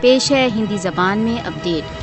پیش ہے ہندی زبان میں اپڈیٹ۔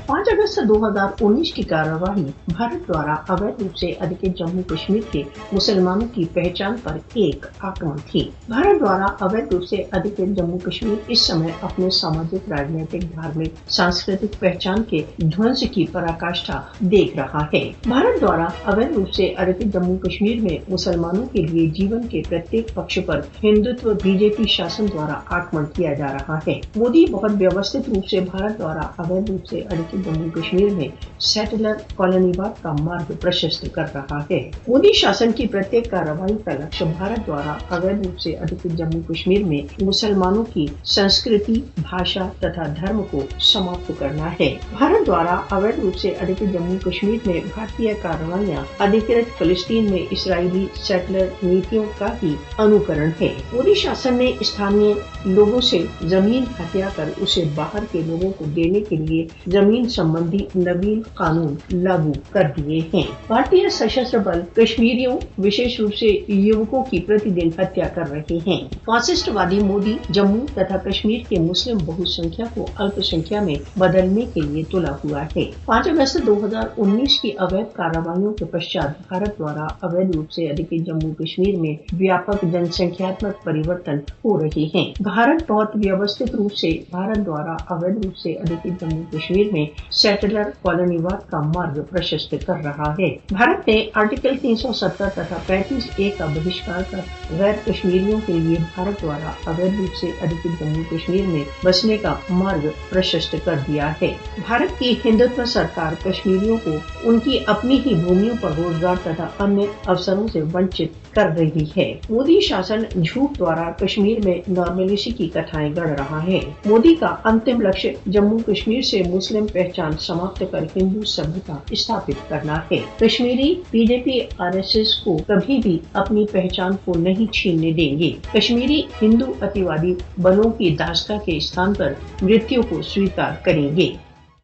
5 اگست 2019 کی کارروائی بھارت دوارا اویدھ روپ سے ادھکت جموں کشمیر کے مسلمانوں کی پہچان پر ایک آکرمن تھی۔ بھارت دوارا اویدھ روپ سے ادھکت جموں کشمیر اس سمے اپنے ساماجک، راجنیتک، دھارمک، سانسکرتک پہچان کے دھونس کی پراکاشٹھا دیکھ رہا ہے۔ بھارت دوارا اویدھ روپ سے ادھکت جموں کشمیر میں مسلمانوں کے لیے جیون کے پرتیک پکش پر ہندوتو BJP شاسن دوارا آکرمن کیا جا رہا ہے۔ مودی بہت ویوستھت روپ سے بھارت دوارا اویدھ روپ سے ادھکت جموں کشمیر میں سیٹلر کالونی واد کا مارگ پرشست کر رہا ہے۔ مودی شاسن کی پرتیک کارروائی کا لکشیہ بھارت دوارا اویدھ روپ سے ادھکت جموں کشمیر میں مسلمانوں کی سنسکرتی، بھاشا تتھا دھرم کو سماپت کرنا ہے۔ بھارت دوارا اویدھ روپ سے ادھکت جموں کشمیر میں بھارتی کارروائیاں ادھکرت فلسطین میں اسرائیلی سیٹلر نیتیوں کا ہی انوکرن ہے۔ مودی شاسن نے استھانیہ لوگوں سے زمین ہتھیا کر اسے باہر کے لوگوں کو دینے کے لیے زمین سمبندھی نوین قانون لاگو کر دیے ہیں۔ بھارتی سشستر بل کشمیریوں وشیش روپ سے یوکوں کی پرتی دن ہتیا کر رہے ہیں۔ فاسسٹ وادی مودی جموں تتھا کشمیر کے مسلم بہت سنکھیا کو الپ سنکھیا میں بدلنے کے لیے تلا ہوا ہے۔ 5 اگست 2019 کی اویدھ کارروائیوں کے پشچات بھارت دوارا اویدھ روپ سے ادھکت جموں کشمیر میں ویاپک جن سنکھیاتمک پریورتن ہو رہے ہیں۔ بھارت بہت ویوستھت روپ سے بھارت دوارا اویدھ روپ سے ادھکت جموں کشمیر میں سیٹلر کالونی واد کا مارگ پرشست کر رہا ہے۔ بھارت نے آرٹیکل 370 تتھا 35A کا بہشکار کر غیر کشمیریوں کے لیے بھارت دوارا اویدھ روپ سے ادھکت جموں کشمیر میں بسنے کا مارگ پرشست کر دیا ہے۔ بھارت کی ہندوتو سرکار کشمیریوں کو ان کی اپنی ہی بھومیوں پر روزگار تتھا انیہ اوسروں سے ونچت کر رہی ہے۔ مودی شاسن جھوٹ دوارا کشمیر میں نارملیسی کی کتھائیں گڑھ رہا ہے۔ مودی کا انتم لکشیہ جموں کشمیر سے مسلم پہچان سماپت کر ہندو سبھیتا استھاپت کرنا ہے۔ کشمیری BJP RSS کو کبھی بھی اپنی پہچان کو نہیں چھیننے دیں گے۔ کشمیری ہندو اتیوادی بلوں کی داستہ کے استھان پر مرتیو کو سویکار کریں گے۔